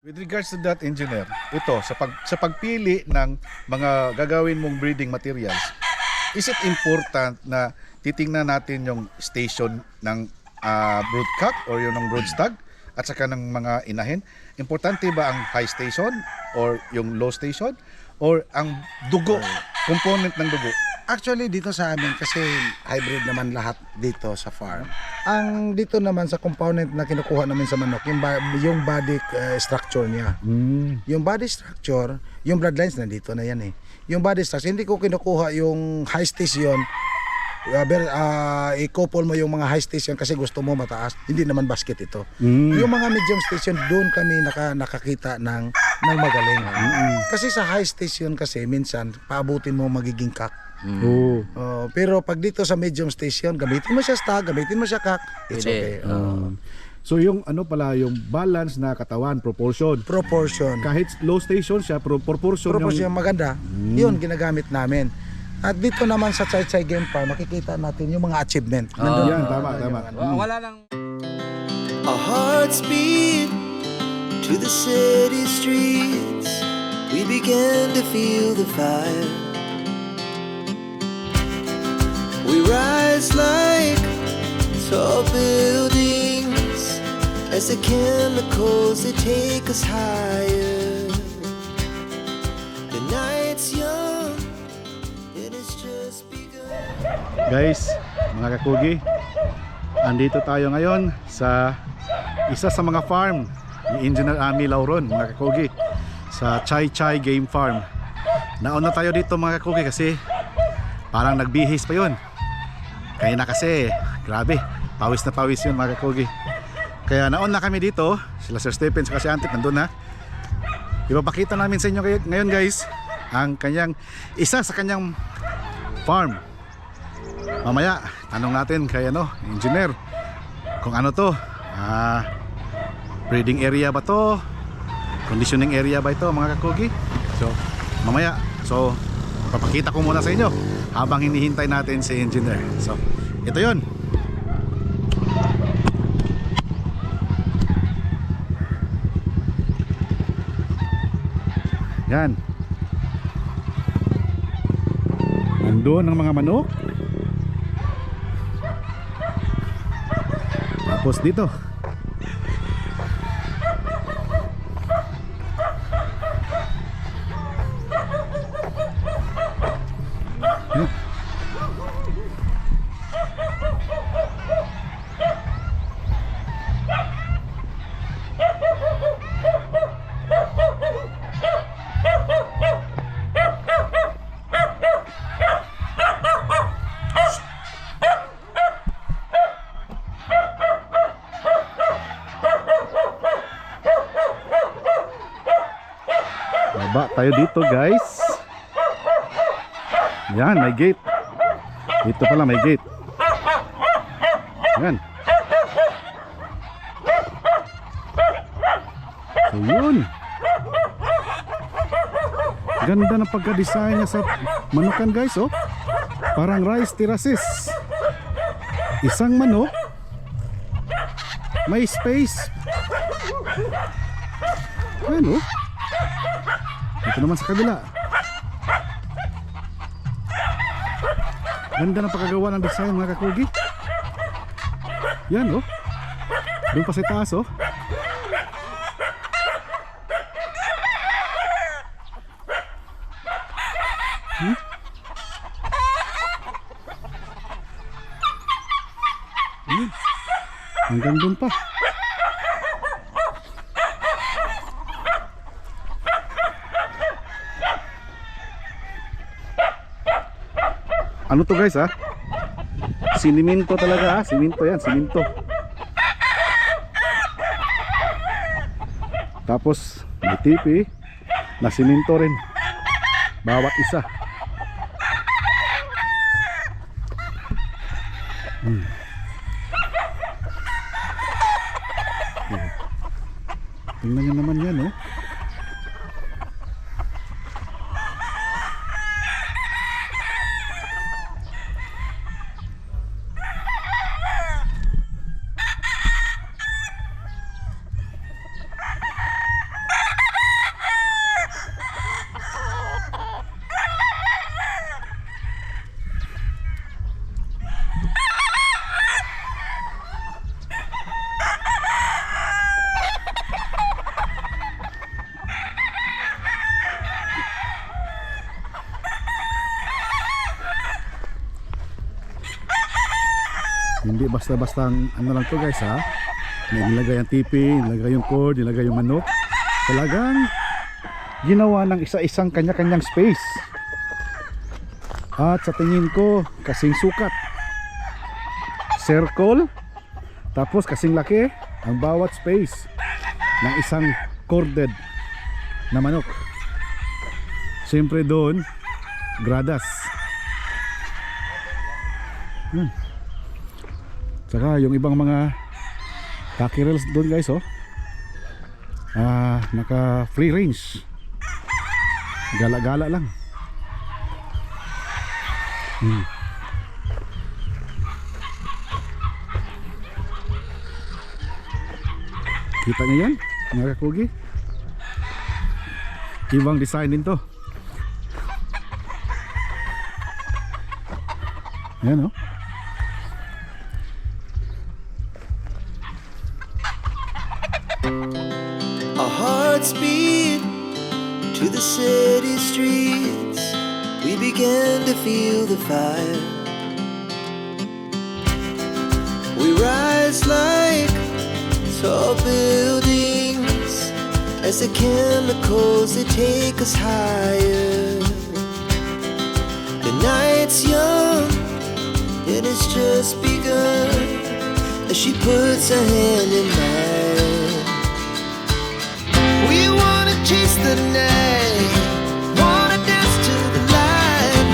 With regards to that, engineer, ito sa pagpili ng mga gagawin mong breeding materials, is it important na titingnan natin yung station ng broodcock or yung ng broodstag at saka ng mga inahin? Importante ba ang high station or yung low station or ang dugo, component ng dugo? Actually, dito sa amin, kasi hybrid naman lahat dito sa farm. Ang dito naman sa component na kinukuha namin sa manok, yung body structure niya. Yung body structure, yung bloodlines nandito na yan eh. Yung body structure, hindi ko kinukuha yung high station. I-couple mo yung mga high station kasi gusto mo mataas. Hindi naman basket ito. Yung mga medium station, doon kami nakakita ng magaling. Kasi sa high station kasi minsan paabutin mo magiging cock. Pero pag dito sa medium station, gamitin mo siya stag, gamitin mo siya cock, it's okay. So yung ano pala, yung balance na katawan, proportion. Kahit low station siya, proportion Proportion maganda. Yun ginagamit namin. At dito naman sa Chai Chai Game Farm, makikita natin yung mga achievement. Yan, tama. Wala lang. Our hearts beat to the city streets. We began to feel the fire. We rise like tall buildings as the chemicals they take us higher. The night's young, it has just begun. Guys, mga kakugi, andito tayo ngayon sa isa sa mga farm ni Engineer Ami Lauron, mga kakugi, sa Chai Chai Game Farm. Nauna tayo dito, mga kakugi, kasi parang nagbihis pa yun. Kaya na kasi, grabe, pawis na pawis yun, mga kakugi. Kaya nauna kami dito, sila Sir Stephen kasi Antit nandun na. Ipapakita namin sa inyo ngayon, guys, ang kanyang, isa sa kanyang farm. Mamaya, tanong natin kay engineer, kung ano to, breeding area ba to, conditioning area ba ito, mga kakugi. So, mamaya, papakita ko muna sa inyo habang hinihintay natin si engineer. So, ito yun. Yan. Nandun ang mga manok. Tapos dito baba tayo dito, guys. Yan, may gate. Dito pala may gate. Yan. So yun, ganda ng pagka-design niya sa manukan, guys. Oh, parang rice terraces. Isang manok, may space. Ano? Ito naman sa kabila. Ganda ng pagkagawa ng design, mga kakugi. Yan, oh. Doon pa sa taas, oh. Hanggang doon pa. Ano to, guys, Siniminto talaga, siminto yan, siminto. Tapos may tipi na siminto rin bawat isa. Tingnan nyo naman yan, oh. Hindi basta-basta ano lang to guys ha. May nilagay ang tipi, nilagay yung cord, nilagay yung manok. Talagang ginawa ng isa-isang kanya-kanyang space. At sa tingin ko, kasing sukat. Circle, tapos kasing laki ang bawat space ng isang corded na manok. Siyempre doon, gradas. Saka yung ibang mga cockerels doon guys, oh. Naka free range. Gala-gala lang. Kita niyo yan, mga kakugi? Ibang design din to. Ayan, oh. Our hearts beat to the city streets. We began to feel the fire. We rise like tall buildings as the chemicals they take us higher. The night's young, it has just begun as she puts her hand in mine. We wanna chase the night, wanna dance to the light,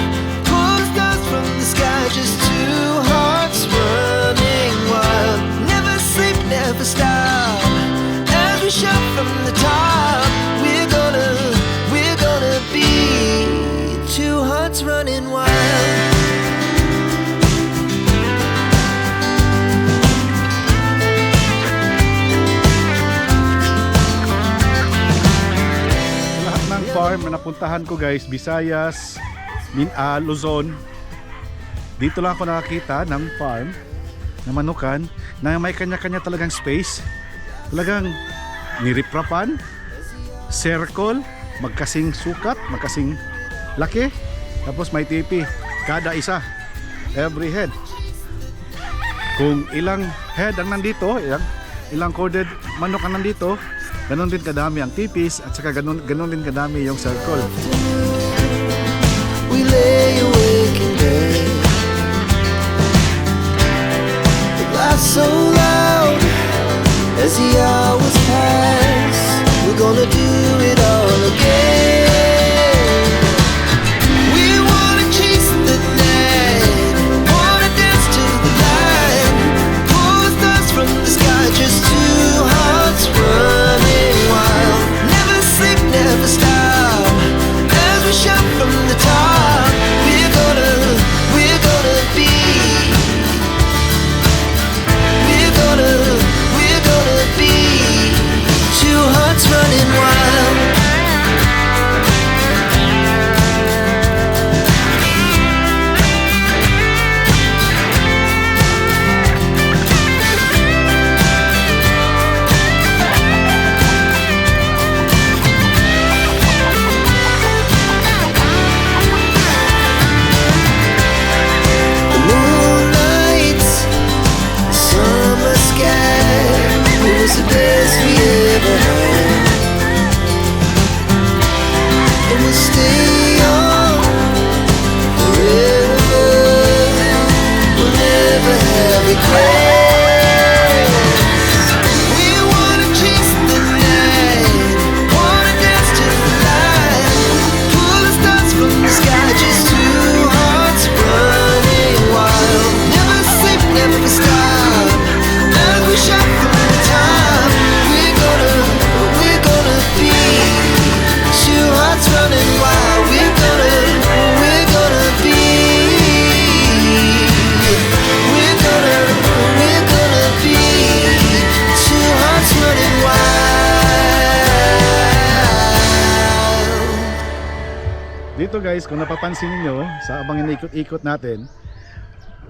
pull the stars from the sky, just two hearts running wild. Never sleep, never stop, as we shout from the top. We're gonna be two hearts running wild. Farm na napuntahan ko guys, Visayas, Luzon. Dito lang ako nakakita ng farm na manukan na may kanya-kanya talagang space. Talagang niriprapan, circle, magkasing sukat, magkasing laki, tapos may tipi kada isa, every head. Kung ilang head ang nandito, ilang corded manok ang nandito, ganon din kadami ang tipis at saka ganon din kadami yung circle. We lay awake in bed, the laugh so loud as the hours pass. We're gonna do it all again. We wanna chase the night, wanna dance to the light, pull the stars from the sky, just two hearts running wild. Never sleep, never stop, as we shout from the top. We're gonna be, we're gonna be two hearts running wild. The moonlight, summer sky, it was the best we ever had. And we'll stay on forever. We'll never have regrets. We wanna chase the night, wanna dance to the light, pull the stars from the sky, just two hearts running wild. Never sleep, never stop, as we shout from the top. We're gonna be two hearts running wild. We're gonna be, we're gonna be two hearts running wild. Dito guys, kung napapansin niyo sa abang inaikot-ikot natin,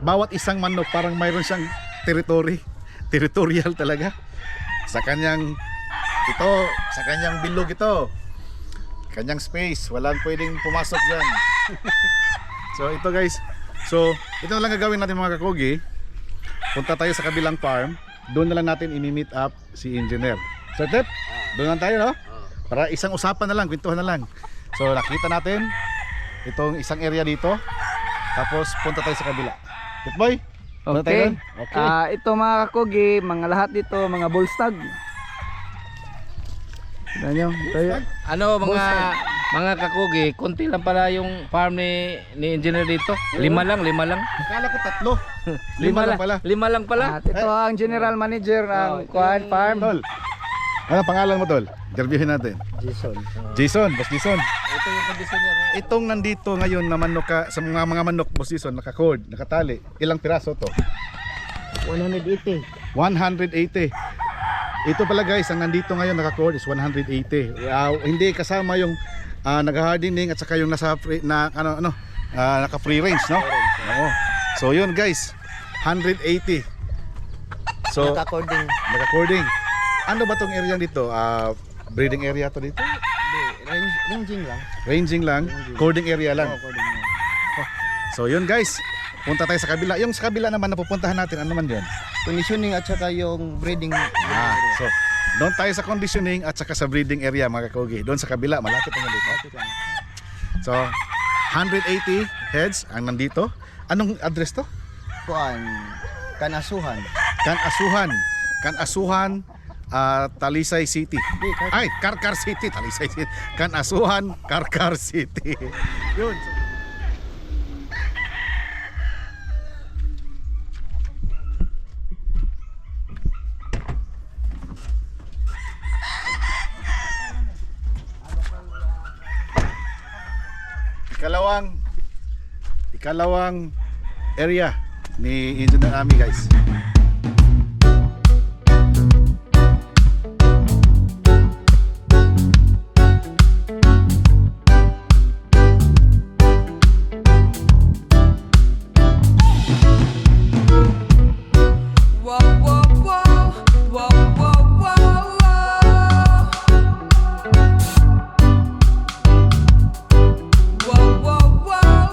bawat isang manok parang mayroon siyang territorial talaga sa kanyang bilog ito, kanyang space, walang pwedeng pumasok dyan. So ito guys, so ito na lang gagawin natin mga kakugi. punta tayo sa kabilang farm. Doon na lang natin i-meet up si engineer. Sir Tep, doon lang tayo, no? Para isang usapan na lang, kwentuhan na lang. So nakita natin itong isang area dito. Tapos punta tayo sa kabila. Tep boy, punta tayo Okay. doon? Okay. Ito mga kakugi, mga lahat dito, mga bull stag. Tignan nyo, ito yun. Ano mga kakugi, konti lang pala yung farm ni engineer dito. Lima lang. Akala ko 3. Lima lang pala. Lima lang pala. At ito ang general manager ng Kuan Farm. Tol. Ano pangalan mo, Tol? Interviewin natin. Jason, Boss Jason. Ito yung condition niya. Itong nandito ngayon na manok sa mga manok, Boss Jason, naka-cord, nakatali. Ilang piraso to? 180. 180. Ito pala guys, ang nandito ngayon naka-cord is 180. Hindi kasama yung nag-hardening at saka yung nasa free, naka free range, no? Oo. So yun guys, 180. So naka-cording. Ano ba tong area dito? Breeding area to dito? Ranging lang. Ranging lang, cording area lang. So yun guys, punta tayo sa kabila. Yung sa kabila naman napupuntahan natin, ano man yun? Conditioning at saka yung breeding. So doon tayo sa conditioning at saka sa breeding area mga kakugi. Doon sa kabila, malapit na dito. So 180 heads ang nandito. Anong address to? Kuan, Kanasuhan. Kanasuhan, Talisay City. Ay, Karkar City, Talisay City. Kanasuhan, Karkar City. Yun. Ikalawang area ni Engineer Ami guys. Whoa, whoa, whoa, whoa, whoa, whoa, whoa. Whoa, whoa, whoa,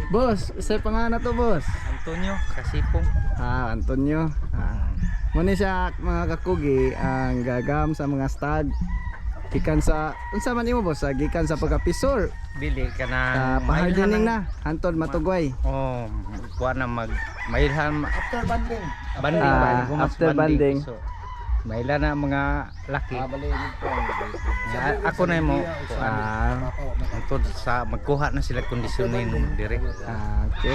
Boss, isa pa nga na to, boss. Antonio, Kasipong. Antonio. Muna siya mga kakugi ang gagam sa mga stag. Gikan sa unsa man imo boss? Gikan sa pagkapisor. Dili ka na. Pahardening na. Hantod matugway. Oh, kuha na mailhan. After banding. Banding Ah, ba? Humas after banding. So, maila na mga laki. Ako na mo. Antod sa magkuha na sila kondisyonin dire. Okay.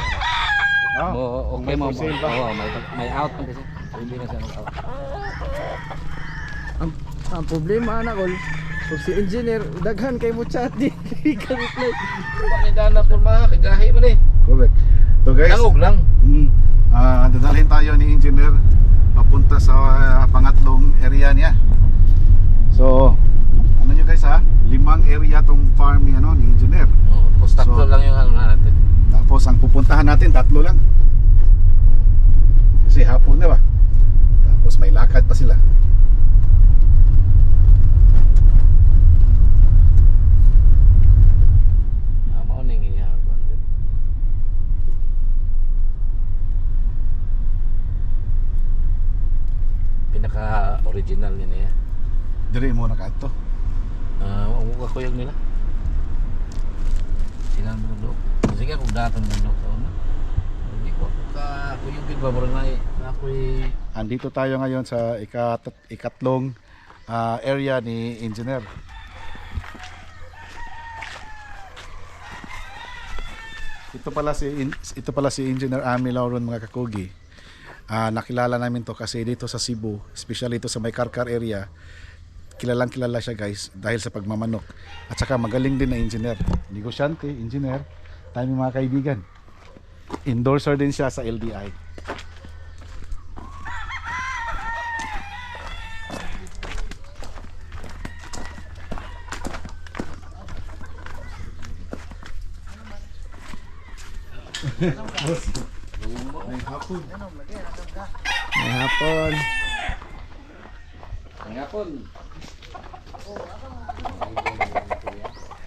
Mo okay mo. sale ba? Oo, may out man kasi. Hindi na siya mag-out. Ang problema anak ko, kung si engineer daghan kay mo chat di ka reply. Pangidana po mga kagahi mo ni. Correct. So guys, Langog lang. dadalhin tayo ni engineer papunta sa pangatlong area niya. So, ano nyo nyo guys ha, 5 area tong farm ni, ni engineer. Oh, tapos tatlo So, lang yung ano natin. Tapos ang pupuntahan natin, 3 lang. Kasi hapon na ba? Tapos may lakad pa sila. Mauning ihapon. Pinaka-original niya. Dire mo na kadto. Ang mukha ko yung nila. Silang bundok. Sige kung datang bundok to na. Hindi ko ka kuyog gid ba murag na ako'y Andito tayo ngayon sa ikatlong area ni engineer. Ito pala si Engineer Ami Lauron, mga kakugi. Nakilala namin to kasi dito sa Cebu, especially ito sa may Karkar area. Kilalang kilala siya guys dahil sa pagmamanok. At saka magaling din na engineer. Negosyante, engineer, tayo mga kaibigan. Endorser din siya sa LDI. May hapon. ang hapon.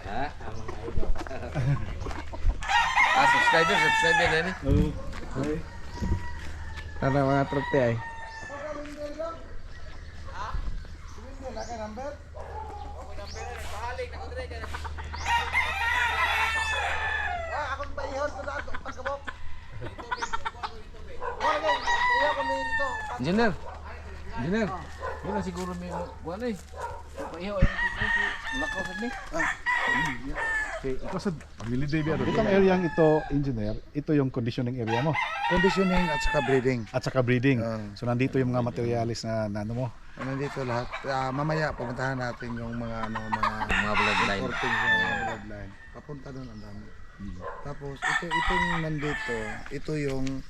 Ha? Subscriber din eh. Para mga trope ay. Engineer. Engineer. Yun na siguro may buwan eh. Paihaw ay lakaw sa ni. Okay, ito sa itong area ito, engineer, ito yung conditioning area mo Conditioning at saka breeding. at saka breeding. So nandito yung mga materialis na ano mo. Nandito lahat. Mamaya pupuntahan natin yung mga Mga bloodline. portings ng mga bloodline. Papunta doon ang dami. Tapos itong nandito, ito yung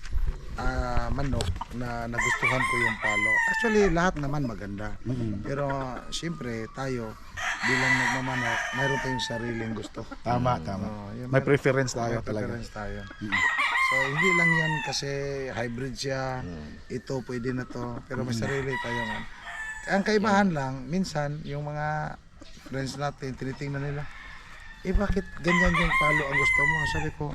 manok na nagustuhan ko yung palo. Actually lahat naman maganda. Pero siyempre tayo bilang nagmamanok, mayroon tayong sariling gusto. Tama. Yung May preference tayo may talaga. preference tayo. So hindi lang yan kasi hybrid siya. Ito pwede na to, pero may sarili tayong ang kaibahan lang, minsan yung mga friends natin tinitingnan nila, bakit ganyan yung palo ang gusto mo? Sabi ko,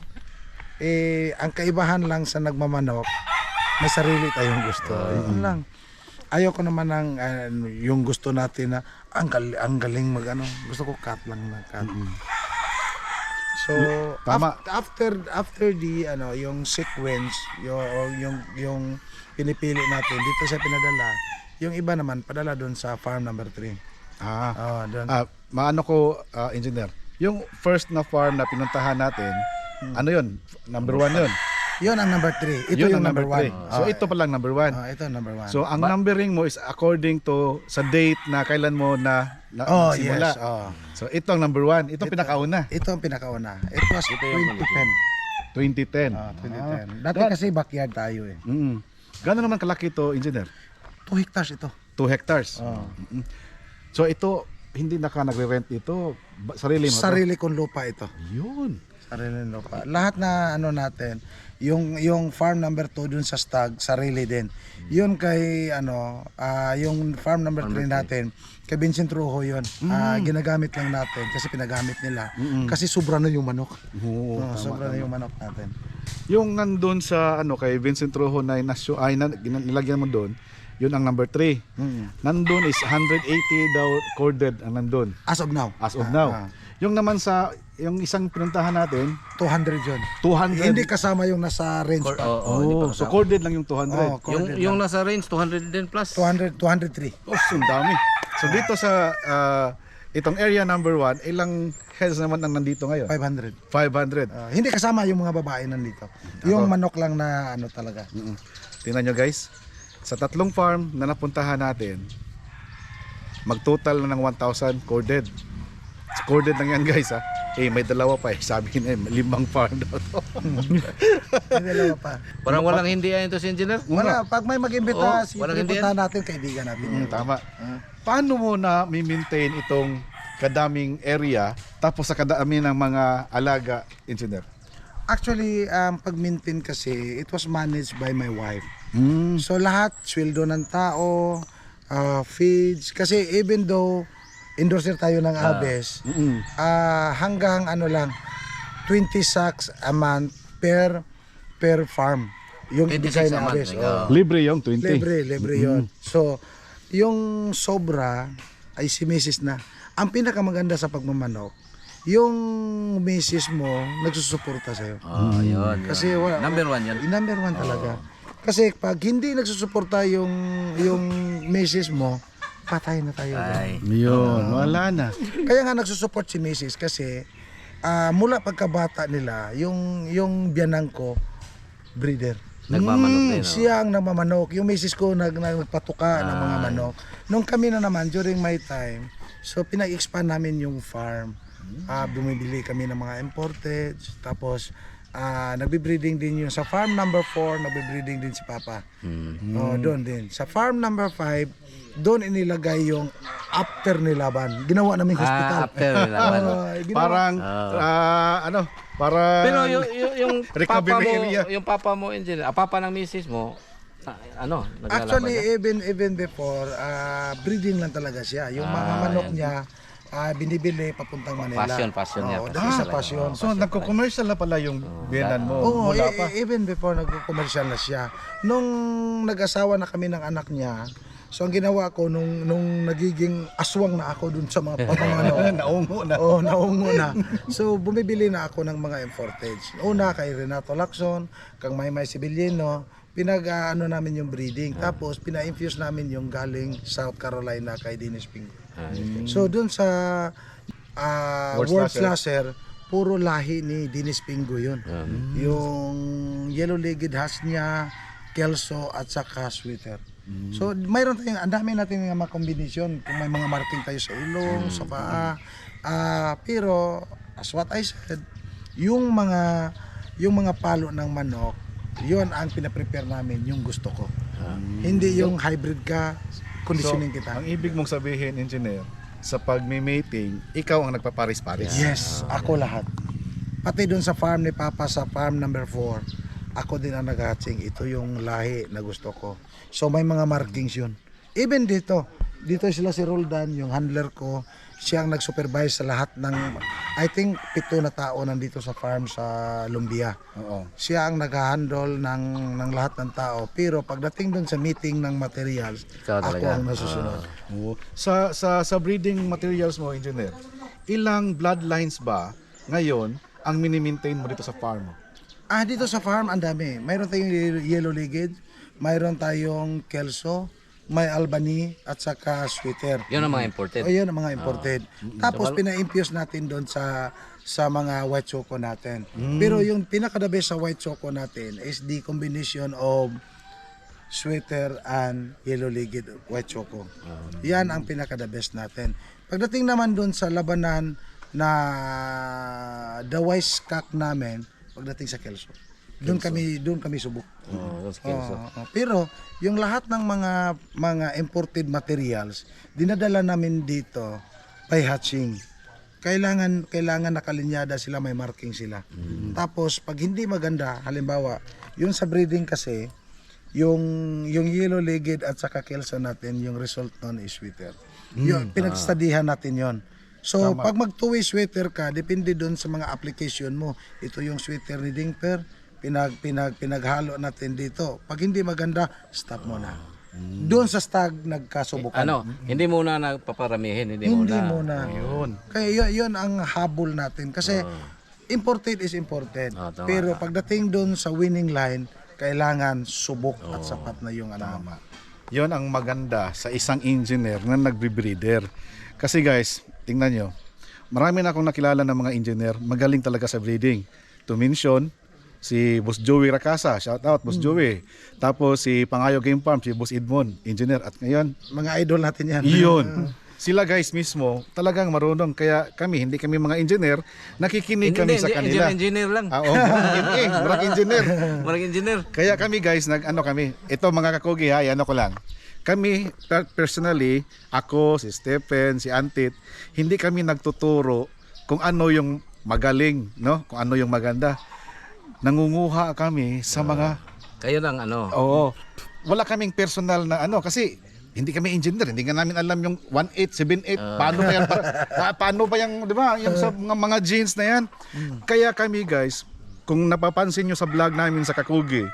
ang kaibahan lang sa nagmamanok, may sarili tayong gusto. Yun lang. Ayoko naman ng yung gusto natin na ang galing magano. Gusto ko cut lang na cut. So Tama. after the yung sequence, yung pinipili natin dito sa pinadala, yung iba naman padala doon sa farm number 3. Doon. Maano ko, engineer, yung first na farm na pinuntahan natin, ano yun? Number 1 yun. Yun ang number 3. Ito Yun yung ang number 1. three. So ito pa lang number 1. Ito ang number 1. So ang numbering mo is according to sa date na kailan mo na simula. yes. Oh. So ito ang number 1. Ito pinakauna. Ito ang pinakauna. It was 2010. 2010. 2010. Dati kasi backyard tayo eh. Gano'n naman kalaki ito, engineer? 2 hectares ito. 2 hectares. Oh. So ito, hindi na ka nagre-rent ito, sarili mo to? Sarili kong lupa ito. Yun. Sarili ng lupa. Lahat na natin, yung farm number 2 dun sa Stag, sarili din. Yun kay yung farm number 3 natin, kay Vincent Rojo yun. Ginagamit lang natin kasi pinagamit nila. Kasi sobra na yung manok. Oo, Sobra na yung manok natin. Yung nandun sa kay Vincent Rojo na nilagyan mo doon, yun ang number 3. Nandun is 180 daw corded ang nandun. As of now. As of now. Yung naman sa yung isang pinuntahan natin, 200 yun. 200. Hindi kasama yung nasa range pa. So corded lang yung 200. Corded Yung lang. nasa range 200 din plus. 203. Oh, so dami. So dito sa itong area number 1, ilang heads naman ang nandito ngayon? 500. 500. Hindi kasama yung mga babae nandito. Yung manok lang na talaga. Tingnan nyo guys, sa 3 farm na napuntahan natin, mag-total na ng 1,000 corded. Corded lang yan guys ha. May dalawa pa sabi na 5 farm daw to. May dalawa pa. Parang walang hindi ito si engineer. Wala, pag may mag-imbita, walang hindi puntahan natin, kaibigan natin. Tama. Paano mo na maintain itong kadaming area tapos sa kadami ng mga alaga, engineer? Actually, pag-maintain kasi, it was managed by my wife. Mm. So lahat, sweldo ng tao, feeds. Kasi even though endorser tayo ng Abes, hanggang ano lang, 20 sacks a month per farm. Yung 26 ibigay ng a month, Abes. ikaw. Libre yung 20. Libre yun. So, yung sobra ay si Mrs. na. Ang pinakamaganda sa pagmamanok, yung Mrs. mo nagsusuporta sa'yo. Oh, yun. Kasi Number 1 yan. Number one talaga. Kasi pag hindi nagsusuporta yung Mrs. mo, patay na tayo. Ay. Yun, wala na. Kaya nga nagsusupport si Mrs. kasi mula pagkabata nila, yung biyanang ko, breeder. Nagmamanok din. Oh. Siya ang nagmamanok. Yung Mrs. ko nagpatuka ng mga manok. Nung kami na naman, during my time, so pinag-expand namin yung farm. Bumibili kami ng mga imported. Tapos, nagbe-breeding din yung sa farm number 4, nagbe-breeding din si Papa. Doon din. Sa farm number 5, doon inilagay yung after nilaban. Ginawa namin hospital. After nilaban. Parang parang Pero yung papa recovery mo, area. yung papa mo engineer, papa ng misis mo, naglalaban Actually, siya? even before, breeding lang talaga siya. Yung mga manok niya, binibili papuntang Manila. Passion niya. Oo, dahil sa passion. So nagko-commercial na pala yung biyanan mo. Oo, Mula pa. even before nagko-commercial na siya. Nung nag-asawa na kami ng anak niya, so ang ginawa ko nung nagiging aswang na ako dun sa mga pamangano. Naungo na. Oo, naungo na. So bumibili na ako ng mga imported. Una kay Renato Lacson, kang Maymay Sibilino, pinag-ano namin yung breeding. Tapos pina-infuse namin yung galing South Carolina kay Dennis Pingo. So dun sa World Slasher, puro lahi ni Dennis Pingo yun. Yung yellow-legged hash niya, Kelso at saka sweater. So mayroon tayong, ang dami natin ng mga kombinasyon. Kung may mga marking tayo sa ilong, sa paa. Pero as what I said, yung mga palo ng manok, yun ang pinaprepare namin, yung gusto ko. Hindi yung hybrid ka, conditioning kita. Ang ibig mong sabihin, engineer, sa pagme-mating, ikaw ang nagpaparis-paris. Yes, ako lahat. Pati doon sa farm ni Papa, sa farm number 4, ako din ang nag-hatching. Ito yung lahi na gusto ko. So may mga markings yun. Even dito sila si Roldan, yung handler ko, siya ang nag-supervise sa lahat ng, I think 7 na tao nandito sa farm sa Lumbia. Oo. Siya ang nag-handle ng lahat ng tao. Pero pagdating doon sa meeting ng materials, Ikaw ako talaga. ang nasusunod. Oo. Sa breeding materials mo, engineer, ilang bloodlines ba ngayon ang mini-maintain mo dito sa farm mo? Dito sa farm, ang dami. Mayroon tayong yellow-legged, mayroon tayong Kelso, may Albany, at saka sweater. Yun ang mga imported. O yun ang mga imported. Tapos pina-infuse natin doon sa mga white choco natin. Pero yung pinaka-the best sa white choco natin is the combination of sweater and yellow-legged white choco. Yan ang pinaka-the best natin. Pagdating naman doon sa labanan na the wise cock namin, pagdating sa Kelso. Doon kami subok. Those Kelso. Pero yung lahat ng mga imported materials, dinadala namin dito by hatching. Kailangan nakalinyada sila, may marking sila. Tapos pag hindi maganda, halimbawa, yung sa breeding kasi, yung yellow-legged at saka Kelso natin, yung result nun is sweater. Yung pinagstudihan natin yon. So, pag mag-two-way sweater ka, depende doon sa mga application mo. Ito yung sweater ni Dingper, pinaghalo natin dito. Pag hindi maganda, stop mo na. Doon sa stag, nagkasubukan. Hindi muna nagpaparamihin, hindi muna. Kaya yun ang habol natin. Kasi, imported is imported. Tama. Pero pagdating doon sa winning line, kailangan subok at sapat na yung ano. Yon ang maganda sa isang engineer na nagbe-breeder. Kasi guys, tingnan nyo, marami na akong nakilala ng mga engineer, magaling talaga sa breeding. To mention, si Boss Joey Racasa, shout out Boss Joey. Tapos si Pangayo Game Farm, si Boss Edmond, engineer. At ngayon, Mga idol natin yan. iyon, sila guys mismo talagang marunong, kaya kami, hindi kami mga engineer, nakikinig kami sa kanila. Engineer lang. Oo, murag engineer. Marang engineer. Kaya kami guys, ito mga kakugi ha, ano ko lang. Kami personally, ako, si Stephen, si Antit, hindi kami nagtuturo kung ano yung magaling, no? Kung ano yung maganda. Nangunguha kami sa mga Kayo lang ano. oo. Wala kaming personal na ano kasi hindi kami engineer, hindi nga namin alam yung 18, 78, paano ba yan, paano ba yung, di ba, yung sa mga jeans na yan. Kaya kami guys, kung napapansin nyo sa vlog namin sa Kakugi,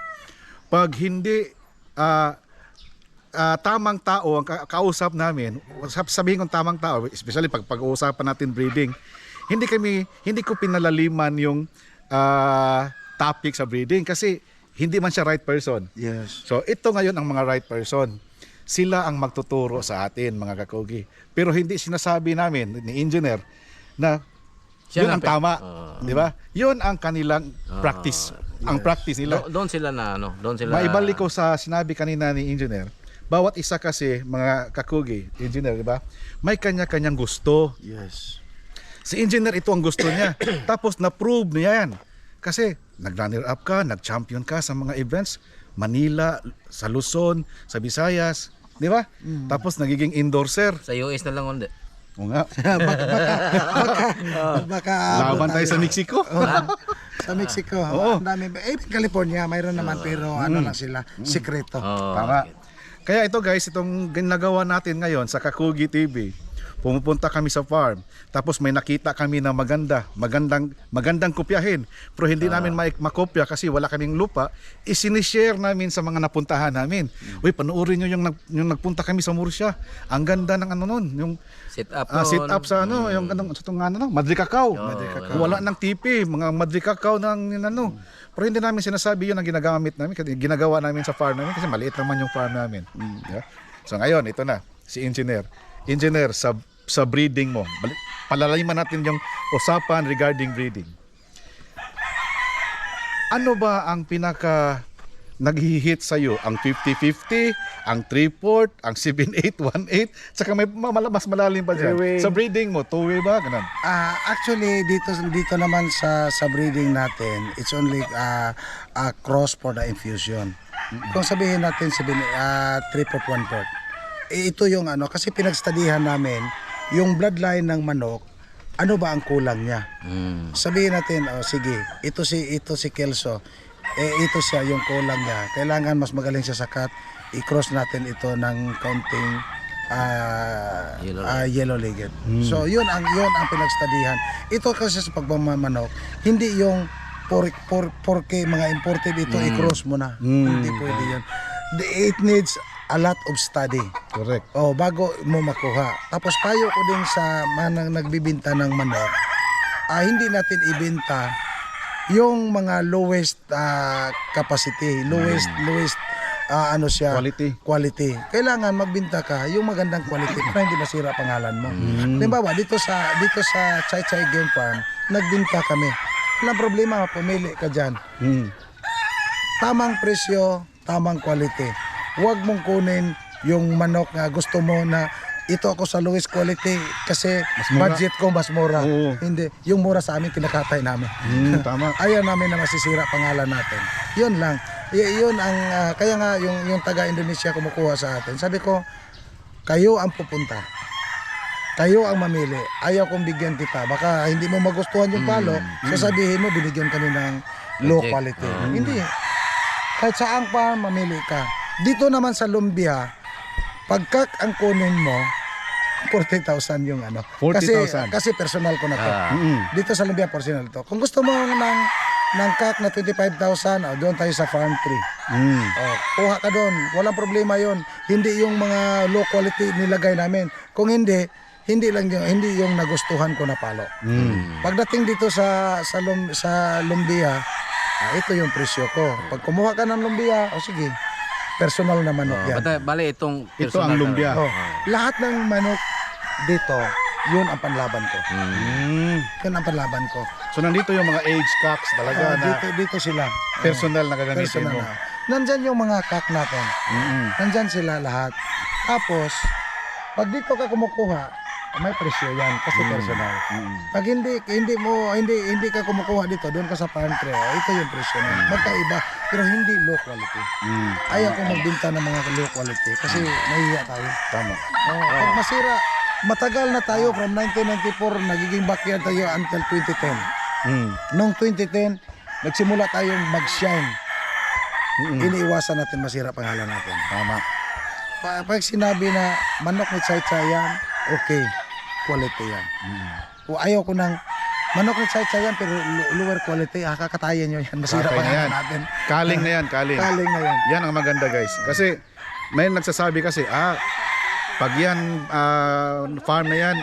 pag hindi tamang tao ang kausap namin, sabihin kong tamang tao, especially pag pag-uusapan natin breeding, hindi ko pinalaliman yung topic sa breeding kasi hindi man siya right person. Yes. So ito ngayon ang mga right person. Sila ang magtuturo sa atin mga kakugi. Pero hindi sinasabi namin ni engineer na Siya yun ang ang tama, di ba? Yun ang kanilang practice. Ang practice nila. Doon sila na ano, doon sila. Maibalik ko sa sinabi kanina ni engineer. Bawat isa kasi mga kakugi, engineer, di ba? May kanya-kanyang gusto. Yes. Si engineer ito ang gusto niya. Tapos na-prove niya yan. Kasi nag-runner up ka, nag-champion ka sa mga events, Manila, sa Luzon, sa Visayas, di ba? Tapos nagiging endorser. Sa US na lang undi. O nga, Baka laban tayo sa Mexico. sa Mexico. Oo. Ang dami. California, mayroon naman pero ano lang sila, sikreto. Tama. Kaya ito guys, itong ginagawa natin ngayon sa Kakugi TV. Pumupunta kami sa farm, tapos may nakita kami na magandang kopyahin, pero hindi namin makopya kasi wala kaming lupa. Isinishare namin sa mga napuntahan namin. Uy, panoorin nyo yung nagpunta kami sa Murcia. Ang ganda ng ano nun, yung Sit up sit up sa ano, yung anong sa itong ano, Madri Cacao. Wala ng tipi, mga Madri Cacao ng ano. Pero hindi namin sinasabi yun ang ginagamit namin, kasi ginagawa namin sa farm namin kasi maliit naman yung farm namin. Yeah? So ngayon, ito na, si engineer. Engineer, sa breeding mo, palalayiman natin yung usapan regarding breeding. Ano ba ang pinaka naghihit sa'yo? Ang 50-50, ang 3-4, ang 7-8, 1-8, saka may mas malalim pa dyan. Two-way. Sa breeding mo, two-way ba? Ganun. Actually dito naman sa breeding natin, it's only a cross for the infusion. Kung sabihin natin 3-4, 1-4. Ito yung ano, kasi pinagstudihan namin yung bloodline ng manok, ano ba ang kulang niya. Sabihin natin, sige, ito si Kelso, ito siya yung kulang niya, kailangan mas magaling siya sa cut, i-cross natin ito ng kaunting yellow legged. So yun ang pinagstudihan. Ito kasi sa pagmamanok, hindi yung porke mga imported ito i-cross mo na. Hindi pwede yun. It needs a lot of study. Correct. Bago mo makuha. Tapos payo ko din sa manang nagbibinta ng manok, hindi natin ibenta yung mga lowest capacity, lowest ano siya, quality. Kailangan magbinta ka yung magandang quality para hindi masira pangalan mo. Halimbawa, dito sa Chai Chai Game Farm, nagbinta kami. Walang problema, pumili ka diyan. Tamang presyo, tamang quality. Huwag mong kunin yung manok na gusto mo na ito ako sa lowest quality kasi budget ko mas mura. Oo. Hindi. Yung mura sa amin, kinakatay namin. Tama. Ayaw namin na masisira pangalan natin. Yun lang. Yun ang, kaya nga yung taga-Indonesia kumukuha sa atin. Sabi ko, kayo ang pupunta. Kayo ang mamili. Ayaw kong bigyan kita. Baka hindi mo magustuhan yung palo. Sasabihin mo, binigyan kami ng low quality. Hindi. Kahit saan pa, mamili ka. Dito naman sa Lumbia, pagkak ang kunin mo, 40,000 yung ano. 40,000. Kasi personal ko na to. Dito sa Lumbia, personal to. Kung gusto mo ng kak na 25,000, doon tayo sa farm 3. Kuha ka doon. Walang problema yon. Hindi yung mga low quality nilagay namin. Kung hindi yung nagustuhan ko na palo. Pagdating dito sa Lumbia, ito yung presyo ko. Pag kumuha ka ng Lumbia, sige, personal na manok yan. Bale itong Ito ang lumbia. Lahat ng manok dito, yun ang panlaban ko. Yun ang panlaban ko. So nandito yung mga age cocks talaga na Dito sila. personal na gagamitin mo. Nandyan yung mga kak natin. Nandyan sila lahat. Tapos, Pag dito ka kumukuha, may presyo yan kasi personal. Pag hindi ka kumukuha dito, doon ka sa farm tray, ito yung presyo na. Magkaiba, pero hindi low quality. Ayaw ko magbenta ng mga low quality kasi nahihiya tayo. Tama. Pag masira, matagal na tayo from 1994, nagiging backyard tayo until 2010. Noong 2010, nagsimula tayong mag-shine. Iniiwasan natin masira pangalan natin. Tama. Pag sinabi na manok ni Chay yan, okay, quality yan. Kung ayaw ko ng manok ni Chay yan pero lower quality, kakatayin nyo yan. Masira Kakatayin na pangalan yan. natin. Kaling na yan, kaling. Kaling na yan. Yan ang maganda guys. Kasi may nagsasabi kasi, pag yan, farm na yan,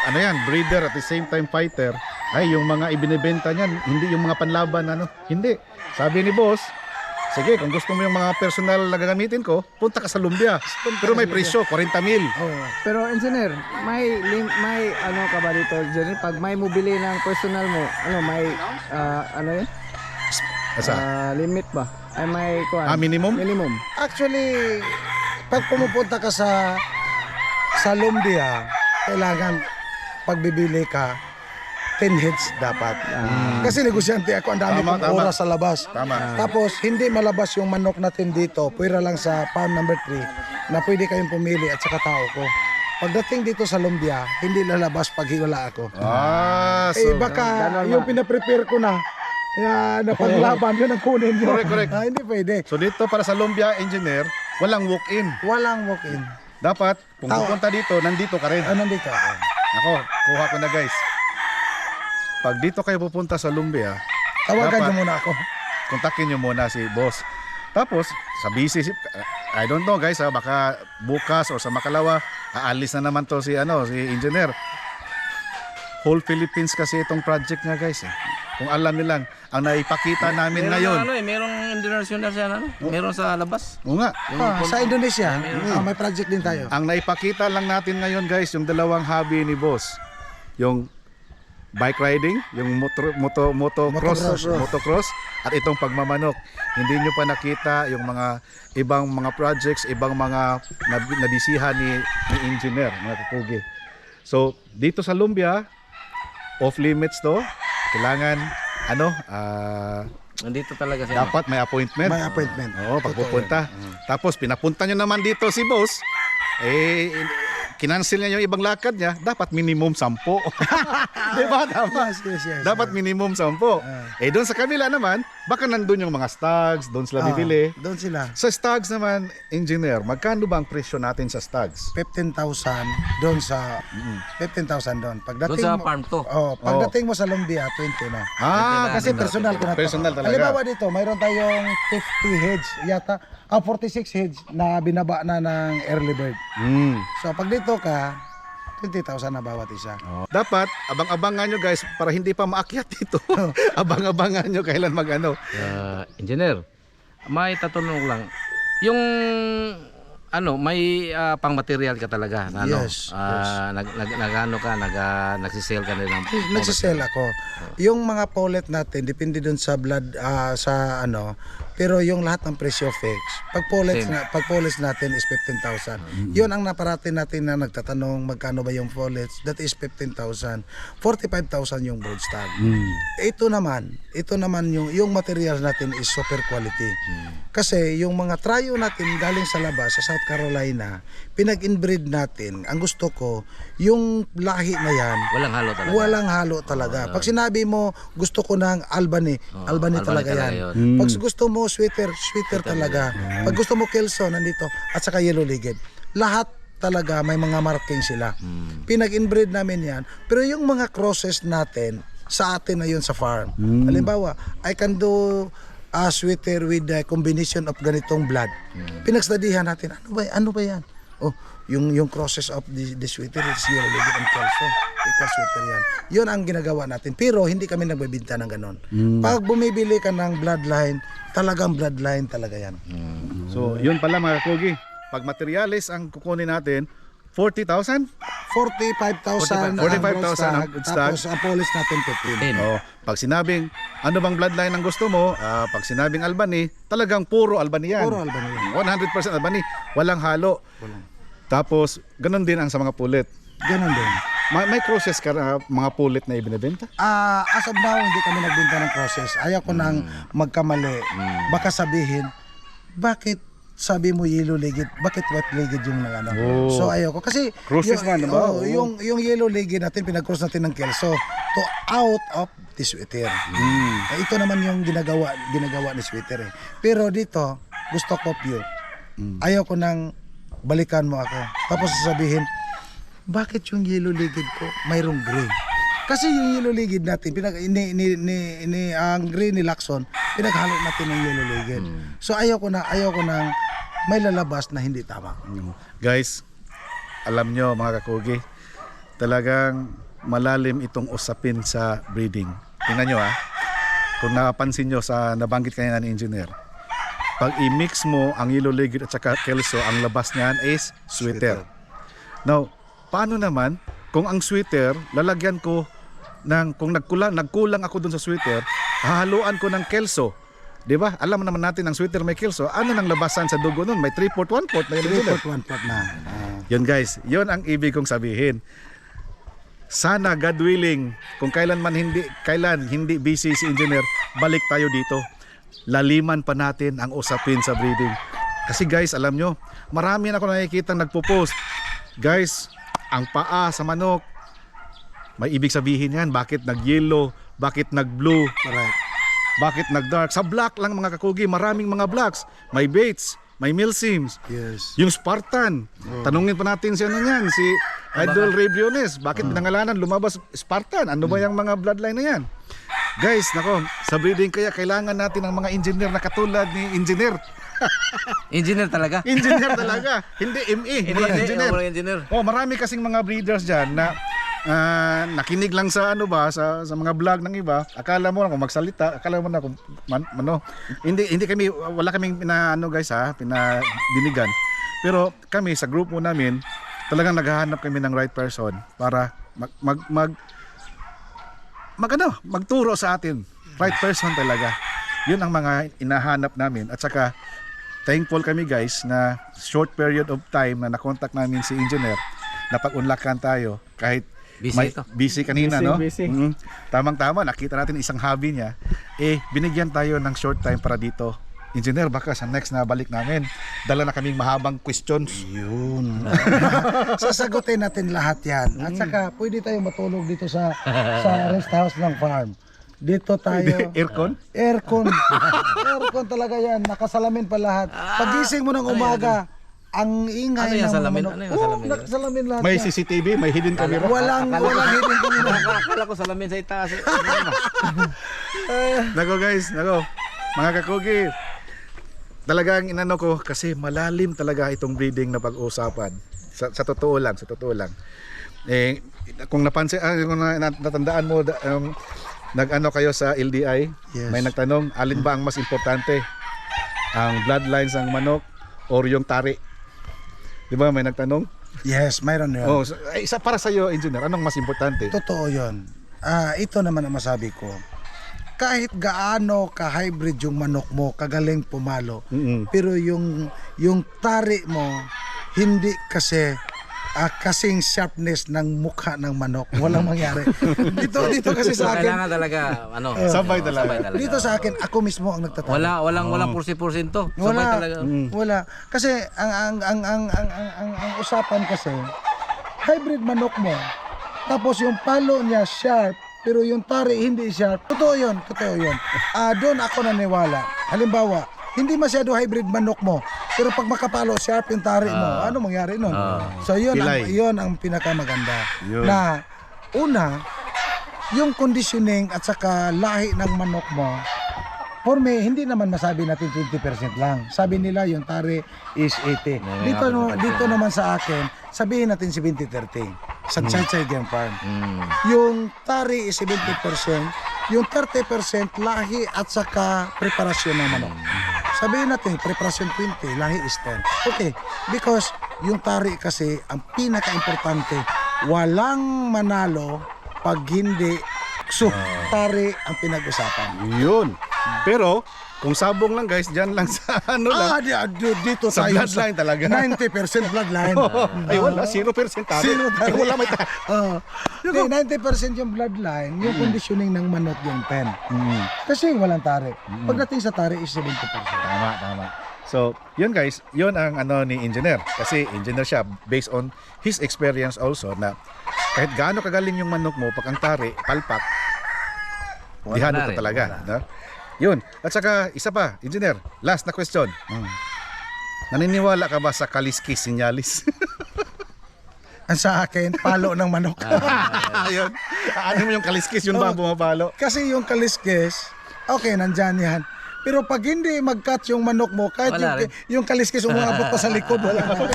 ano yan, breeder at the same time fighter, ay yung mga ibinibenta niyan, hindi yung mga panlaban, hindi. Sabi ni boss, sige, kung gusto mo yung mga personal na gagamitin ko, punta ka sa Lumbia. Pero may presyo, 40,000. Oh. Pero engineer, may ano ka ba dito, engineer? Pag may mobili ng personal mo, may ano yun? Asa? Limit ba? Ay may kuan. Minimum? Minimum. Actually, pag pumupunta ka sa Lumbia, kailangan pagbibili ka 10 heads dapat. Kasi negosyante ako, ang dami Tama, kong tama. oras sa labas. Tama. Tapos, hindi malabas yung manok natin dito. Pwera lang sa farm number 3 na pwede kayong pumili at saka tao ko. Pagdating dito sa Lumbia, hindi lalabas pag hiwala ako. Baka yung pinaprepare ko na na paglaban, yun ang kunin nyo. Correct. Hindi pwede. So dito para sa Lumbia engineer, walang walk-in. Walang walk-in. Dapat, kung pupunta dito, nandito ka rin. Nandito ako. Ako, kuha ko na guys. Pag dito kayo pupunta sa Lumbia, Tawagan dapat nyo muna ako. kontakin nyo muna si boss. Tapos, sa busy, I don't know guys, baka bukas o sa Makalawa, aalis na naman to si engineer. Whole Philippines kasi itong project nga guys. Kung alam nilang, ang naipakita namin ngayon. Merong international siya, meron sa labas. Oo nga, Sa Indonesia, may project din tayo. ang naipakita lang natin ngayon guys, yung dalawang hobby ni boss. Yung bike riding, yung motocross at itong pagmamanok. Hindi nyo pa nakita yung mga ibang mga projects, ibang mga nabisihan ni engineer, mga kakugi. So, dito sa Lumbia, off limits to. Kailangan Nandito talaga siya. dapat may appointment. May appointment. Oo, pagpupunta. Tapos pinapunta nyo naman dito si boss, kinancel niya yung ibang lakad niya, dapat minimum 10. Diba? Yes. Dapat minimum 10. Doon sa kabila naman, baka nandun yung mga stags, doon sila bibili. Doon sila. Sa stags naman, engineer, magkano ba ang presyo natin sa stags? 15,000 doon sa 15,000 doon. Pagdating Doon sa mo, farm to. pagdating mo sa Lumbia 20 na. Kasi na. personal ko na to. Personal talaga. Halimbawa dito, mayroon tayong 50 heads yata, 46 heads na binaba na ng early bird. So pag dito ka, 20,000 na bawat isa. Dapat, abang-abangan nyo guys, para hindi pa maakyat dito. Abang-abangan nyo kailan Engineer, may tatanong lang. Yung may pang material ka talaga na Yes, nagsisell ka din ng Nagsisell ako. Yung mga pollet natin, depende dun sa blood, pero yung lahat ng presyo fix. Pag pollets natin is 15,000. Yun ang naparating natin na nagtatanong magkano ba yung pollets. That is 15,000. 45,000 yung brood stag. Ito naman yung material natin is super quality. Kasi yung mga tryo natin galing sa labas, sa South Carolina, pinag-inbreed natin. Ang gusto ko, yung lahi na yan, walang halo talaga. walang halo talaga. Pag sinabi mo, gusto ko ng Albany, Albany talaga yan. Pag gusto mo sweater talaga. Pag gusto mo Kelso, nandito. At saka Yellow Legged. Lahat talaga may mga marking sila. Pinag-inbreed namin yan. Pero yung mga crosses natin, sa atin na yun sa farm. Halimbawa, I can do a sweater with a combination of ganitong blood. Pinagstudihan natin, ano ba yan? Oh, yung crosses of the sweater is Yellow Legged and Kelso. Equal sweater yan. Yun ang ginagawa natin. Pero hindi kami nagbebenta ng ganon. Pag bumibili ka ng bloodline, talagang bloodline talaga yan. So, yun pala mga kakugi. Pag materialis ang kukunin natin, 40,000? 45,000 45,000 ang good stock. Tapos ang polish natin 15. Oh, pag sinabing ano bang bloodline ang gusto mo, pag sinabing Albany, talagang puro Albany yan. Puro Albany yan. 100% Albany, walang halo. Tapos, ganun din ang sa mga pulit. Ganon din. May crosses ka na mga pulit na ibinebenta? As of now, hindi kami nagbenta ng process. Ayaw ko nang magkamali. Baka sabihin, bakit sabi mo yellow ligid, bakit white ligid yung ano? Oh. So ayaw ko. Kasi Crosses man, diba? yung yellow ligid natin, pinag-cross natin ng kelso to out of the sweater. Ito naman yung ginagawa ni sweater eh. Pero dito, gusto ko pure. Ayaw ko nang balikan mo ako. Tapos sasabihin, bakit yung yellow ligid ko mayroong gray? Kasi yung yellow ligid natin, ang gray ni Lacson, pinaghalo natin ng yellow ligid. So ayaw ko nang may lalabas na hindi tama. Guys, alam nyo mga kakugi, talagang malalim itong usapin sa breeding. Tingnan nyo kung napansin nyo sa nabanggit kanina ni engineer, pag i-mix mo ang yellow ligid at saka kelso, ang labas niyan is sweater. Now, paano naman kung ang sweater, lalagyan ko ng, kung nagkulang ako dun sa sweater, hahaluan ko ng kelso. 'Di ba? Alam naman natin ang sweater may kelso. Ano nang labasan sa dugo nun? May 3/4, 1/4 na yun. 3/4, 1/4 na. Yun guys, yun ang ibig kong sabihin. Sana God willing, kung kailan hindi busy si engineer, balik tayo dito. Laliman pa natin ang usapin sa breeding. Kasi guys, alam nyo, marami na ako nakikita nagpo-post. Guys, ang paa sa manok, may ibig sabihin yan. Bakit nag-yellow? Bakit nag-blue? Correct. Bakit nag-dark? Sa black lang mga kakugi, maraming mga blacks. May Bates, may Milsims. Yes. Yung Spartan. Tanungin pa natin si ano yan, si Idol Ray Briones. Bakit pinangalanan lumabas Spartan? Ano ba yung mga bloodline na yan? Guys, nako, sa breeding kaya kailangan natin ng mga engineer na katulad ni engineer. Engineer talaga. Engineer talaga, hindi ME, walang engineer. Engineer. Oh, marami kasing mga breeders diyan na nakinig lang sa ano ba sa mga vlog ng iba, akala mo na kung magsalita, akala mo na kung hindi kami, wala kaming guys pinadinigan. Pero kami sa grupo namin talagang naghahanap kami ng right person para magturo sa atin. Right person talaga. Yun ang mga inahanap namin. At saka thankful kami guys na short period of time na nakontak namin si engineer, napag-unlakan tayo kahit busy kanina, no? Busy. Tamang-tama, nakita natin isang hobby niya. Binigyan tayo ng short time para dito. Engineer, baka sa next na balik namin, dala na kaming mahabang questions. Yun. Sasagutin natin lahat yan. At saka, pwede tayo matulog dito sa rest house ng farm. Dito tayo. Aircon? Aircon. Aircon talaga yan. Nakasalamin pa lahat. Pagising mo ng umaga, ang ingay ng mga manok. Nakasalamin lahat. May yan. CCTV, may hidden camera. Walang hidden camera. Akala ko salamin sa itaas. Nako guys, mga kakugi, talagang inano ko kasi malalim talaga itong breeding na pag-uusapan. Sa totoo lang. Kung napansin, kung natandaan mo, nag-ano kayo sa LDI, Yes. may nagtanong, alin ba ang mas importante? Ang bloodlines ng manok or yung tari? Di ba may nagtanong? Yes, mayroon yun. Oh, isa para sa iyo, engineer, anong mas importante? Totoo yun. Ito naman ang masabi ko. Kahit gaano ka-hybrid yung manok mo, kagaling pumalo, pero yung tari mo, hindi kasi kasing sharpness ng mukha ng manok. Walang mangyari. Dito kasi sa akin, Kailangan talaga Sabay talaga. dito sa akin, ako mismo ang nagtatalo. Walang porsi-porsinto. Sabay Wala. talaga. Wala. Kasi ang usapan kasi hybrid manok mo. Tapos yung palo niya sharp, pero yung tari hindi sharp. Totoo 'yun. Doon ako naniwala. Halimbawa, hindi masyado hybrid manok mo, pero pag makapalo sharp yung tari mo, ano mangyari nun? So yun ang pinakamaganda. Yun. Na una, yung conditioning at saka lahi ng manok mo, for me, hindi naman masabi natin 20% lang. Sabi nila yung tari is 80. Dito naman sa akin, sabihin natin 70-30 sa Chai Game Farm. Yung tari is 70%, yung 30% lahi at saka preparasyon ng manok. Sabihin natin, preparasyon 20, lahi is 10. Okay, because yung tari kasi, ang pinaka-importante, walang manalo pag hindi tari ang pinag-usapan. Yun. Pero kung sabong lang guys, diyan lang sa ano lang. Dito Sa tayo bloodline talaga. 90% bloodline. Ay wala, 0% tayo. Ay, wala may Hindi, 90% yung bloodline, yung conditioning ng manok yung 10. Kasi walang tari. Pagdating sa tari is 70%. Tama. So, yun guys, yun ang ano ni engineer. Kasi engineer siya based on his experience also na kahit gaano kagaling yung manok mo, pag ang tari, palpak, dihado na ka rin, talaga. No? Yun. At saka, isa pa, engineer, last na question. Naniniwala ka ba sa kaliskis sinyalis? Ang sa akin, palo ng manok. Ayun. Ano mo yung kaliskis, yun ba ang bumapalo? Kasi yung kaliskis, okay, nandyan yan. Pero pag hindi mag-cut yung manok mo, kahit Wala rin. yung kaliskis umabot pa sa likod, wala na.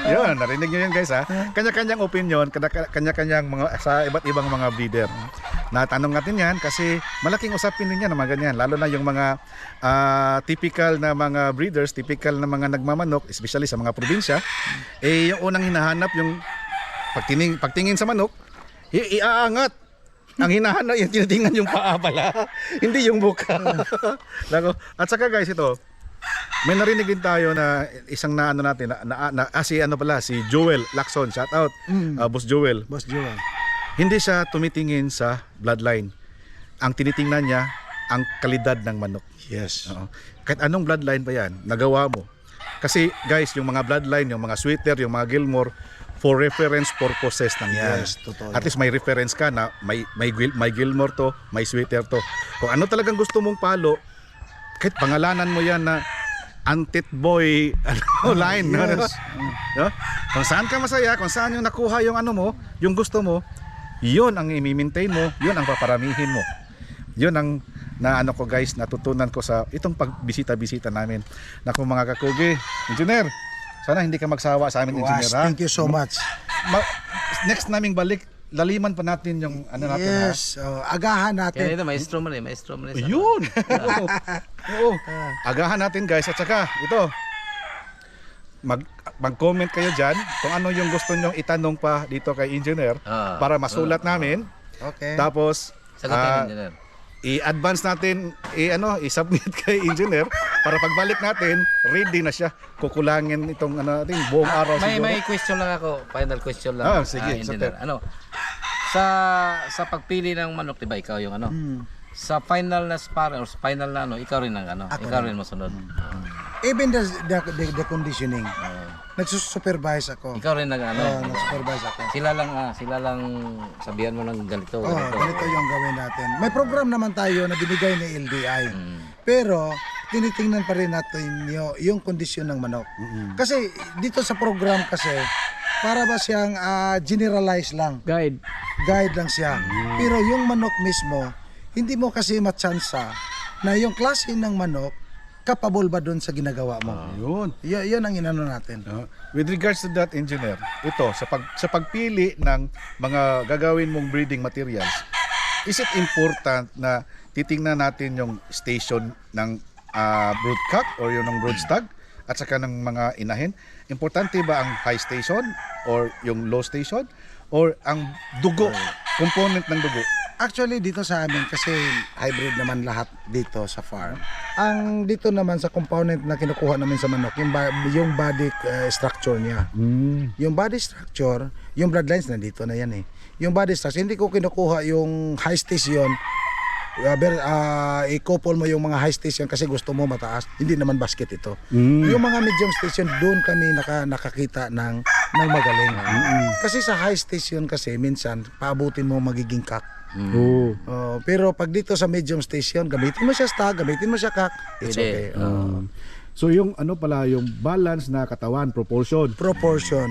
Yun, narinig nyo yun guys ha. Kanya-kanyang opinion, kanya-kanyang mga, sa iba't ibang mga breeder. Natanong natin yan kasi malaking usapin din yan na mga ganyan. Lalo na yung mga typical na mga breeders, typical na mga nagmamanok, especially sa mga probinsya. Eh yung unang hinahanap yung pagtingin sa manok, iaangat. Ang hinahanap, yung tinitingnan yung paa pala, hindi yung buka. At saka guys, ito, may narinig din tayo na isang naano natin, si Joel Lacson, shout out, Boss Joel. Boss Joel. Hindi siya tumitingin sa bloodline. Ang tinitingnan niya, ang kalidad ng manok. Yes. Oo. Kahit anong bloodline pa yan, nagawa mo. Kasi guys, yung mga bloodline, yung mga Sweeter, yung mga Gilmore, for reference purposes lang yan. Yes, totoo. At least may reference ka na may Gilmore to, may Sweeter to. Kung ano talagang gusto mong palo, kahit pangalanan mo yan na Antit Boy line. Yes. No? Kung saan ka masaya, kung saan yung nakuha yung ano mo, yung gusto mo, yun ang i-maintain mo, yun ang paparamihin mo. Yun ang na ano ko guys, natutunan ko sa itong pagbisita-bisita namin. Naku mga kakugi, engineer, sana hindi ka magsawa sa amin, engineer. Was, Ha? thank you so much. Next naming balik, laliman pa natin yung ano natin. Yes, agahan Kaya natin. ito, maestro mo rin. Ha? Yun! Oo. Agahan natin guys. At saka, ito, mag-comment kayo dyan kung ano yung gusto nyong itanong pa dito kay engineer para masulat namin. Okay. Tapos, Sagutin, engineer. i-advance natin, i-submit kay engineer para pagbalik natin, ready na siya. Kukulangin itong ano natin, buong araw siguro. May question lang ako. Final question lang. Sige, engineer. super. Ano? Sa pagpili ng manok, 'di ba ikaw yung ano? Sa final na sparring or sa final na ano, ikaw rin ang ano, ikaw rin masunod. Even the conditioning. Nagsusupervise ako. Ikaw rin nag ano. Nagsupervise ako. Sila lang sabihan mo ng ganito. Oh, ganito yung gawin natin. May program naman tayo na binigay ni LDI. Pero tinitingnan pa rin natin yung kondisyon ng manok. Kasi dito sa program kasi para ba siyang generalize lang. Guide. Guide lang siya. Pero yung manok mismo, hindi mo kasi matsansa na yung klase ng manok capable ba doon sa ginagawa mo. Yun. Yun ang inano natin. With regards to that, engineer, ito, sa pagpili ng mga gagawin mong breeding materials, is it important na titingnan natin yung station ng broodcock or yung ng broodstag at saka ng mga inahin? Importante ba ang high station or yung low station or ang dugo, component ng dugo? Actually dito sa amin kasi hybrid naman lahat dito sa farm. Ang dito naman sa component na kinukuha namin sa manok, yung body structure niya. Yung body structure, yung bloodlines nandito na yan eh. Yung body structure, hindi ko kinukuha yung high station. I-couple mo yung mga high station kasi gusto mo mataas. Hindi naman basket ito. Yung mga medium station, doon kami nakakita ng magaling. Kasi sa high station kasi minsan paabutin mo magiging cock. Pero pag dito sa medium station, gamitin mo siya stag, gamitin mo siya cock, it's okay. So yung ano pala, yung balance na katawan, proportion.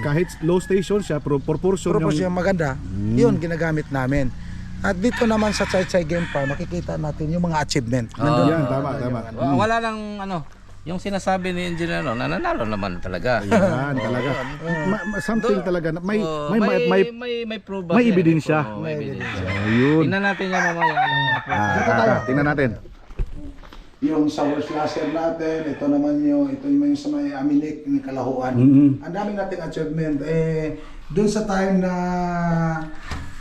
Kahit low station siya, proportion Proportion maganda. Yun ginagamit namin. At dito naman sa Chai Chai Game Farm, makikita natin yung mga achievement. Yan, tama. Wala lang ano, yung sinasabi ni engineer no, nananalo naman talaga. Yan, talaga. Something talaga. May proof. may ebidensya. May ebidensya. Ayun. Tingnan natin yan mamaya. Tingnan natin. Yung sour slasher natin, ito naman yung sa may aminik ng Kalahuan. Ang dami nating achievement. Doon sa time na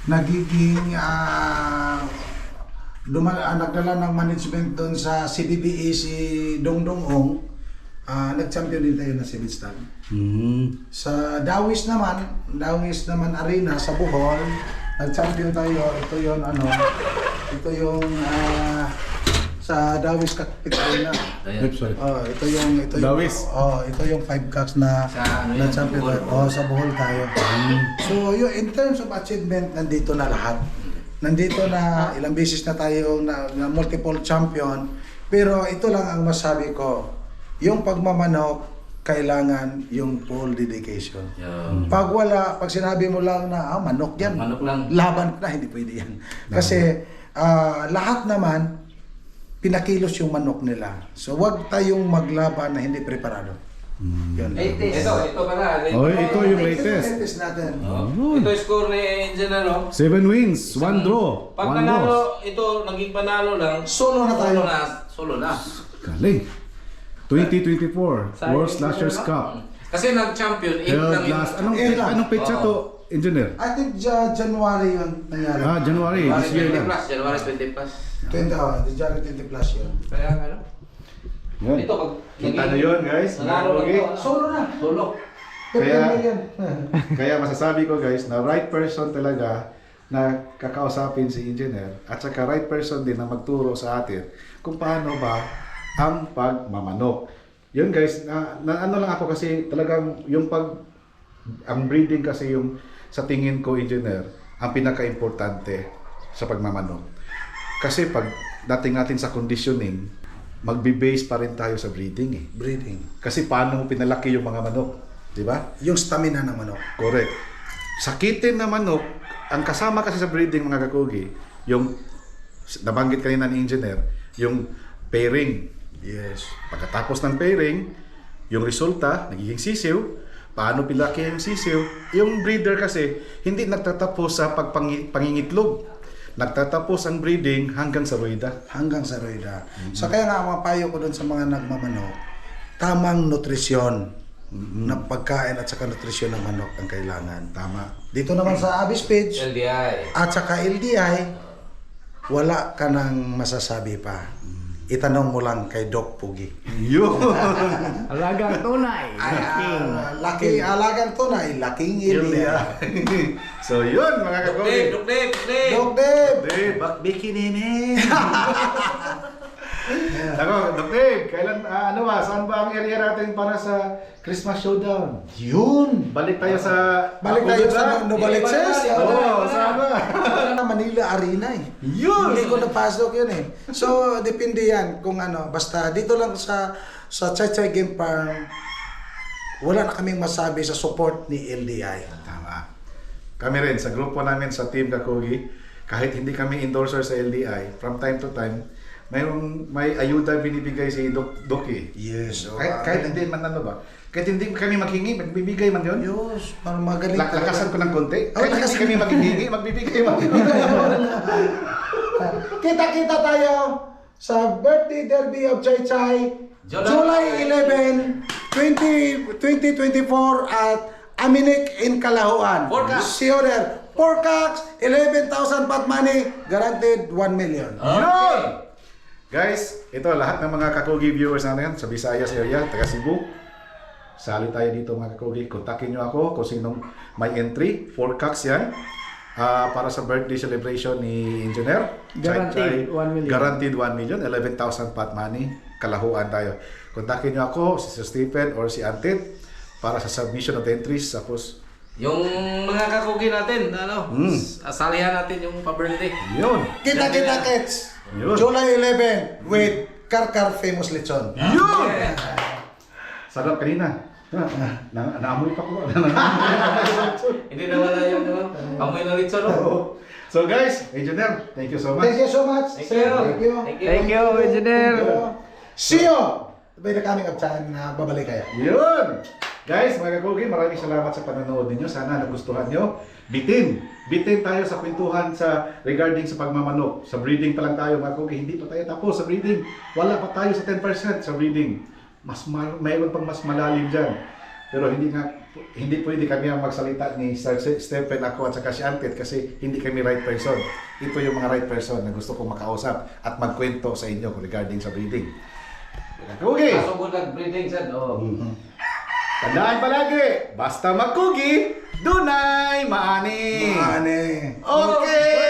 nagiging nagdala ng management doon sa CBBE si Dongdong Ong. Nag-champion din tayo na si Bitstan. Sa Dawis naman Arena sa Bohol, nag-champion tayo. Ito yung sa Dawis Cockpit Arena. Sorry. Ito yung Dawis? ito yung 5 cocks na na champion tayo. Sa Bohol tayo. So, in terms of achievement, nandito na lahat. Nandito na ilang beses na tayo na multiple champion. Pero ito lang ang masabi ko. Yung pagmamanok, kailangan yung full dedication. Pag sinabi mo lang na manok yan, Manok lang. laban na, hindi pwede yan. Kasi lahat naman, pinakilos yung manok nila. So wag tayong maglaban na hindi preparado. Yun. Ito pala. Ito yung latest. Latest natin. Ito yung score ni Engineer, no? 7 wins, 1 draw, Pag 1 loss. nanalo, ito naging panalo lang. Solo na tayo. Solo na. Galing. 2024 World Slashers Cup. Kasi nag-champion, 8 Held lang yun. last. Eh, lang. Anong petsa to, Engineer? I think January yun nangyari. January, this year lang. January 20 plus. 20 plus yun. Kaya ano? Yan. Ito pag Kita nyo yun, guys. Nanalo Okay. ito. Solo na. Solo. Kaya masasabi ko, guys, na right person talaga na kakausapin si engineer at saka right person din na magturo sa atin kung paano ba ang pagmamanok. Yun, guys, na ano lang ako kasi talagang ang breeding kasi yung sa tingin ko, engineer, ang pinaka-importante sa pagmamanok. Kasi pag dating natin sa conditioning, magbe-base pa rin tayo sa breeding eh. Breeding. Kasi paano mo pinalaki yung mga manok, di ba? Yung stamina ng manok. Correct. Sakitin na manok, ang kasama kasi sa breeding mga kakugi, yung nabanggit kanina ni engineer, yung pairing. Yes. Pagkatapos ng pairing, yung resulta, nagiging sisiw. Paano pilaki yung sisiw? Yung breeder kasi, hindi nagtatapos sa pangingitlog. Nagtatapos ang breeding hanggang sa rueda. Hanggang sa rueda. So kaya nga ang payo ko doon sa mga nagmamanok, tamang nutrisyon na pagkain at saka nutrisyon ng manok ang kailangan. Tama. Dito naman sa Abyss Page LDI. at saka LDI, wala ka nang masasabi pa. Itanong mo lang kay Doc Pugi. Yun! Alagang tunay. King. Laking alagang to na, laking LDI. So yun mga kakugi. Duk Dave. Doc Dave! Dave, back bikini. Ako, Doc Dave, kailan, saan ba ang area natin para sa Christmas Showdown? Yun! Balik tayo sa... Balik tayo sa Novaliches. Oo, sana. Manila Arena eh. Yun! Hindi ko napasok yun eh. So, depende yan kung ano. Basta dito lang sa Chai Chai Game Farm, wala na kaming masabi sa support ni LDI. Tama. Kami rin, sa grupo namin sa Team Kakugi, kahit hindi kami endorser sa LDI, from time to time, may ayuda binibigay si Doki. Yes. Kahit hindi man ano ba? Kahit hindi kami maghingi, magbibigay man yun. Yes, parang magaling. Lakasan ko ng konti. Oh, Kahit hindi lakasan. kami maghihingi, magbibigay man yun. Kita-kita tayo sa birthday derby of Chai Chai, July 11, 2024 at Aminik in Kalahuan. Sioder, 4 cocks, 11,000 pot money, guaranteed 1 million. Yun! Guys, ito lahat ng mga Kakugi viewers natin sa Visayas area, taga Cebu. Sali tayo dito mga Kakugi. Kontakin nyo ako kung sinong may entry. 4 cocks yan. Para sa birthday celebration ni Engineer. Guaranteed 1 million. Guaranteed 1 million. 11,000 pot money. Kalahuan tayo. Kontakin nyo ako, si Sir Stephen or si Antit para sa submission of entries. Tapos, Yung mga kakugi natin, salihan natin yung pa-birthday. yun. Kita-kita kits, Yun. July 11 with Karkar Famous Lechon. Yun! Sarap kanina. Naamoy pa ko. Hindi na wala yung amoy na litson. No? So guys, Engineer, thank you so much. Thank you so much. Thank sir. you. Thank you. Thank you, Engineer. Thank you. See you by the coming of time na babalik kayo. Yun! Guys, mga kakugi, maraming salamat sa panonood ninyo. Sana nagustuhan nyo. Bitin tayo sa kwentuhan regarding sa pagmamanok. Sa breeding pa lang tayo mga kakugi. Hindi pa tayo tapos sa breeding. Wala pa tayo sa 10% sa breeding. Mayroon pang mas malalim dyan. Pero hindi nga hindi pwede kami ang magsalita ni Sir Stephen, ako at saka si Antet kasi hindi kami right person. Ito yung mga right person na gusto kong makausap at magkwento sa inyo regarding sa breeding. Okay. Pasugod ang breeding sad. Oh. Tandaan palagi, basta magkugi, dunay maani. Maani. Okay.